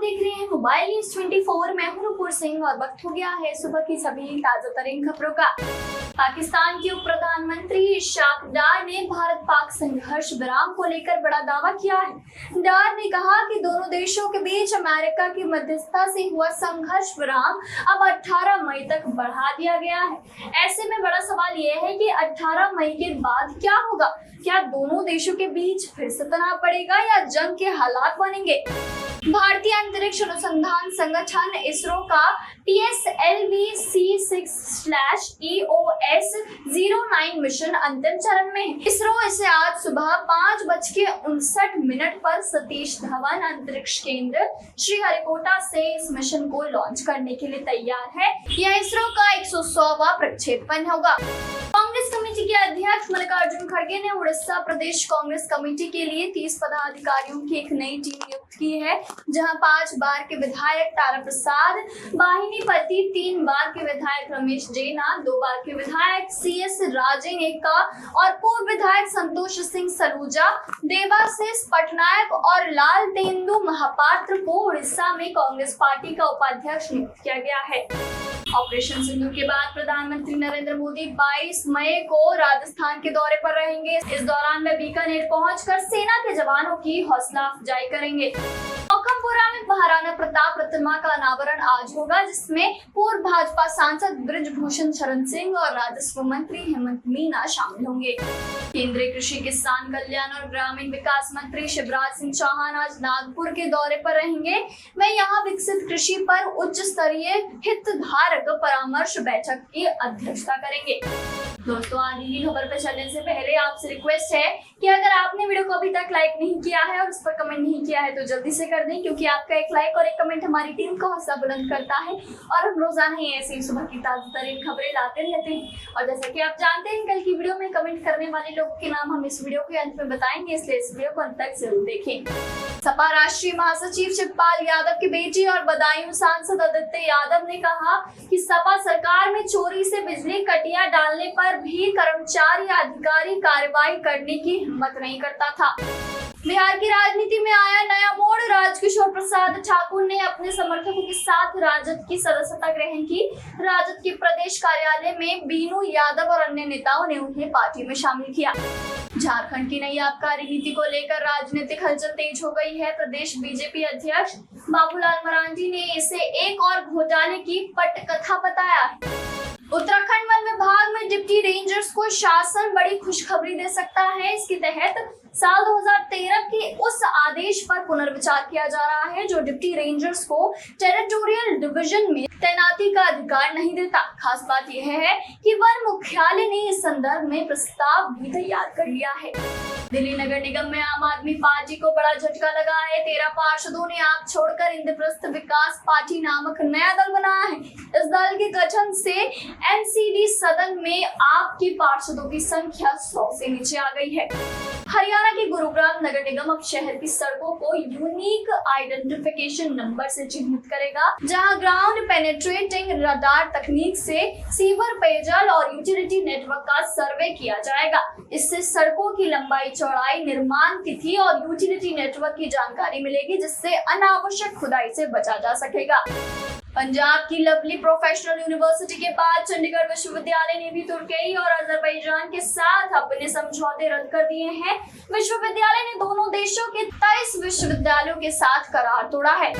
देख रहे हैं मोबाइल न्यूज 24। मैं हूं नुपुर सिंह और वक्त हो गया है सुबह की सभी ताजा तरीन खबरों का। पाकिस्तान के उप प्रधानमंत्री इशाक डार ने भारत पाक संघर्ष विराम को लेकर बड़ा दावा किया है। डार ने कहा कि दोनों देशों के बीच अमेरिका की मध्यस्थता से हुआ संघर्ष विराम अब 18 मई तक बढ़ा दिया गया है। ऐसे में बड़ा सवाल यह है कि 18 मई के बाद क्या होगा? क्या दोनों देशों के बीच फिर से तनाव बढ़ेगा या जंग के हालात बनेंगे? भारतीय अंतरिक्ष अनुसंधान संगठन इसरो का PSLV C6/EOS-09 मिशन अंतिम चरण में है। इसरो इसे आज सुबह 5:59 पर सतीश धवन अंतरिक्ष केंद्र श्रीहरिकोटा से इस मिशन को लॉन्च करने के लिए तैयार है। यह इसरो का 100वां प्रक्षेपण होगा। कांग्रेस कमेटी के अध्यक्ष मल्लिकार्जुन खड़गे ने उड़ीसा प्रदेश कांग्रेस कमेटी के लिए 30 पदाधिकारियों की एक नई टीम नियुक्त की है, जहां 5 बार के विधायक तारा प्रसाद बाहिनीपति, 3 बार के विधायक रमेश जैना, 2 बार के विधायक CS राजेनेका और पूर्व विधायक संतोष सिंह सलूजा, देवाशीष पटनायक और लाल तेंदु महापात्र को उड़ीसा में कांग्रेस पार्टी का उपाध्यक्ष नियुक्त किया गया है। ऑपरेशन सिंधु के बाद प्रधानमंत्री नरेंद्र मोदी 22 मई को राजस्थान के दौरे पर रहेंगे। इस दौरान वे बीकानेर पहुंचकर सेना के जवानों की हौसला अफजाई करेंगे। मौकमपुरा में महाराणा प्रताप प्रतिमा का अनावरण आज होगा, जिसमें पूर्व भाजपा सांसद बृजभूषण शरण सिंह और राजस्व मंत्री हेमंत मीना शामिल होंगे। केंद्रीय कृषि, किसान कल्याण और ग्रामीण विकास मंत्री शिवराज सिंह चौहान आज नागपुर के दौरे पर रहेंगे। वे यहाँ विकसित कृषि पर उच्च स्तरीय हितधारक परामर्श बैठक की अध्यक्षता करेंगे। दोस्तों, आगे की खबर पे चलने से पहले आपसे रिक्वेस्ट है कि अगर आपने वीडियो को अभी तक लाइक नहीं किया है और उस पर कमेंट नहीं किया है तो जल्दी से कर दें, क्योंकि आपका एक लाइक और एक कमेंट हमारी टीम को हौसला बुलंद करता है और हम रोजाना ही ऐसी सुबह की ताजा तरीन खबरें लाते रहते हैं। और जैसा कि आप जानते हैं, कल की वीडियो में कमेंट करने वाले लोगों के नाम हम इस वीडियो के अंत में बताएंगे, इसलिए इस वीडियो को अंत तक जरूर देखें। सपा राष्ट्रीय महासचिव शिवपाल यादव की बेटी और बदायूं सांसद आदित्य यादव ने कहा कि सपा सरकार में चोरी से बिजली कटिया डालने पर भी कर्मचारी अधिकारी कार्रवाई करने की हिम्मत नहीं करता था। बिहार की राजनीति में आया नया मोड़। राजकिशोर प्रसाद ठाकुर ने अपने समर्थकों के साथ राजद की सदस्यता ग्रहण की। राजद के प्रदेश कार्यालय में बीनू यादव और अन्य नेताओं ने उन्हें पार्टी में शामिल किया। झारखंड की नई आबकारी नीति को लेकर राजनीतिक हलचल तेज हो गई है। प्रदेश बीजेपी अध्यक्ष बाबूलाल मरांडी ने इसे एक और घोटाले की पटकथा बताया। उत्तराखंड वन विभाग में डिप्टी रेंजर्स को शासन बड़ी खुशखबरी दे सकता है। इसके तहत साल 2013 के उस आदेश पर पुनर्विचार किया जा रहा है जो डिप्टी रेंजर्स को टेरिटोरियल डिवीजन में तैनाती का अधिकार नहीं देता। खास बात यह है कि वन मुख्यालय ने इस संदर्भ में प्रस्ताव भी तैयार कर लिया है। दिल्ली नगर निगम में आम आदमी पार्टी को बड़ा झटका लगा है। 13 पार्षदों ने आप छोड़कर इंद्रप्रस्थ विकास पार्टी नामक नया दल बनाया है। इस दल के गठन से NCD सदन में आपके पार्षदों की संख्या 100 से नीचे आ गई है। हरियाणा के गुरुग्राम नगर निगम अब शहर की सड़कों को यूनिक आइडेंटिफिकेशन नंबर से चिन्हित करेगा, जहां ग्राउंड पेनिट्रेटिंग रडार तकनीक से सीवर, पेयजल और यूटिलिटी नेटवर्क का सर्वे किया जाएगा। इससे सड़कों की लंबाई, चौड़ाई, निर्माण तिथि और यूटिलिटी नेटवर्क की जानकारी मिलेगी, जिससे अनावश्यक खुदाई से बचा जा सकेगा। पंजाब की लवली प्रोफेशनल यूनिवर्सिटी के बाद चंडीगढ़ विश्वविद्यालय ने भी तुर्की और अजरबैजान के साथ अपने समझौते रद्द कर दिए हैं। विश्वविद्यालय ने दोनों देशों के 23 विश्वविद्यालयों के साथ करार तोड़ा है।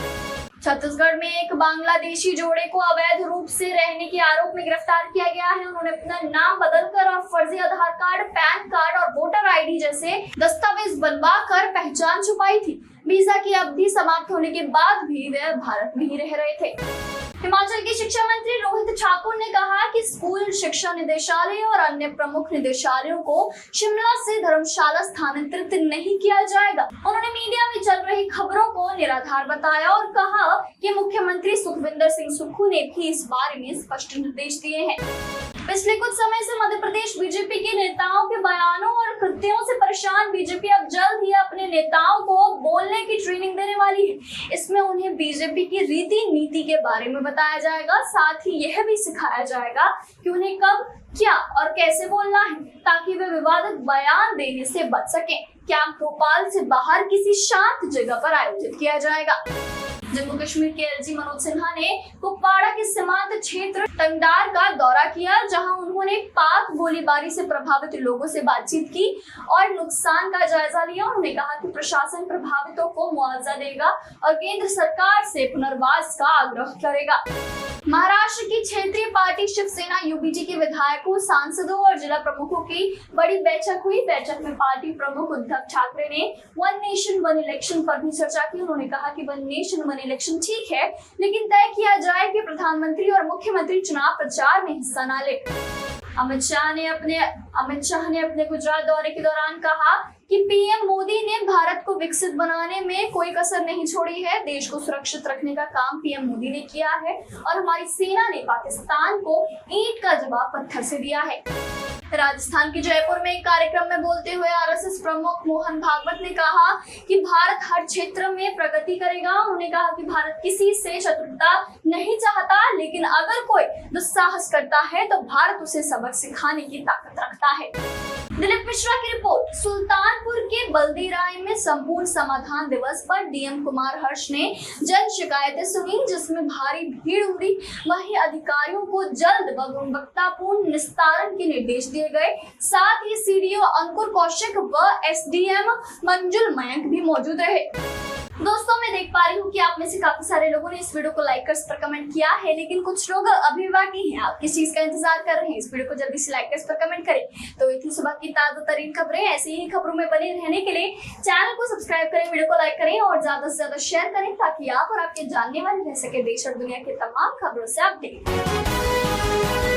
छत्तीसगढ़ में एक बांग्लादेशी जोड़े को अवैध रूप से रहने के आरोप में गिरफ्तार किया गया है। उन्होंने अपना नाम बदलकर और फर्जी आधार कार्ड, पैन कार्ड और वोटर ID जैसे दस्तावेज बनवा कर पहचान छुपाई थी। वीजा की अवधि समाप्त होने के बाद भी वे भारत में ही रह रहे थे। हिमाचल के शिक्षा मंत्री रोहित ठाकुर ने कहा कि स्कूल शिक्षा निदेशालय और अन्य प्रमुख निदेशालयों को शिमला से धर्मशाला स्थानांतरित नहीं किया जाएगा। उन्होंने मीडिया में चल रही खबरों को निराधार बताया और कहा कि मुख्यमंत्री सुखविंदर सिंह सुक्खू ने भी इस बारे में स्पष्ट निर्देश दिए हैं। पिछले कुछ समय से मध्य प्रदेश बीजेपी के नेताओं के बयानों और कृत्यों से परेशान बीजेपी अब जल्द ही अपने नेताओं को बोलने की ट्रेनिंग देने वाली है। इसमें उन्हें बीजेपी की रीति नीति के बारे में बताया जाएगा, साथ ही यह भी सिखाया जाएगा कि उन्हें कब, क्या और कैसे बोलना है, ताकि वे विवादित बयान देने से बच सकें। कैंप भोपाल से बाहर किसी शांत जगह पर आयोजित किया जाएगा। जम्मू कश्मीर के एलजी मनोज सिन्हा ने कुपवाड़ा के सीमांत क्षेत्र टंगडार का दौरा किया, जहां उन्होंने पाक गोलीबारी से प्रभावित लोगों से बातचीत की और नुकसान का जायजा लिया। उन्होंने कहा कि प्रशासन प्रभावितों को मुआवजा देगा और केंद्र सरकार से पुनर्वास का आग्रह करेगा। महाराष्ट्र की क्षेत्रीय पार्टी शिवसेना यूबीटी के विधायकों, सांसदों और जिला प्रमुखों की बड़ी बैठक हुई। बैठक में पार्टी प्रमुख उद्धव ठाकरे ने वन नेशन वन इलेक्शन पर भी चर्चा की। उन्होंने कहा कि वन नेशन वन इलेक्शन ठीक है, लेकिन तय किया जाए कि प्रधानमंत्री और मुख्यमंत्री चुनाव प्रचार में हिस्सा न ले। अमित शाह ने अपने गुजरात दौरे के दौरान कहा कि पीएम मोदी ने भारत को विकसित बनाने में कोई कसर नहीं छोड़ी है। देश को सुरक्षित रखने का काम पीएम मोदी ने किया है और हमारी सेना ने पाकिस्तान को ईंट का जवाब पत्थर से दिया है। राजस्थान के जयपुर में एक कार्यक्रम में बोलते हुए आरएसएस प्रमुख मोहन भागवत ने कहा कि भारत हर क्षेत्र में प्रगति करेगा। उन्होंने कहा कि भारत किसी से शत्रुता नहीं चाहता, लेकिन अगर कोई दुस्साहस करता है तो भारत उसे सबक सिखाने की ताकत रखता है। दिलीप मिश्रा की रिपोर्ट। सुल्तानपुर के बल्दीराय में संपूर्ण समाधान दिवस पर डीएम कुमार हर्ष ने जन शिकायतें सुनी, जिसमें भारी भीड़ उमड़ी। वहीं अधिकारियों को जल्द व गुणवत्तापूर्ण निस्तारण के निर्देश दिए गए। साथ ही सीडीओ अंकुर कौशिक व एसडीएम मंजुल मयंक भी मौजूद रहे। दोस्तों, मैं देख पा रही हूँ कि आप में से काफी सारे लोगों ने इस वीडियो को लाइक कर इस पर कमेंट किया है, लेकिन कुछ लोग अभी बाकी हैं। आप किस चीज का इंतजार कर रहे हैं? इस वीडियो को जल्दी से लाइक कर इस पर कमेंट करें। तो ये थी सुबह की ताजा तरीन खबरें। ऐसी ही खबरों में बने रहने के लिए चैनल को सब्सक्राइब करें, वीडियो को लाइक करें और ज्यादा से ज्यादा शेयर करें, ताकि आप और आपके जानने वाले रह सके देश और दुनिया के तमाम खबरों से अपडेट।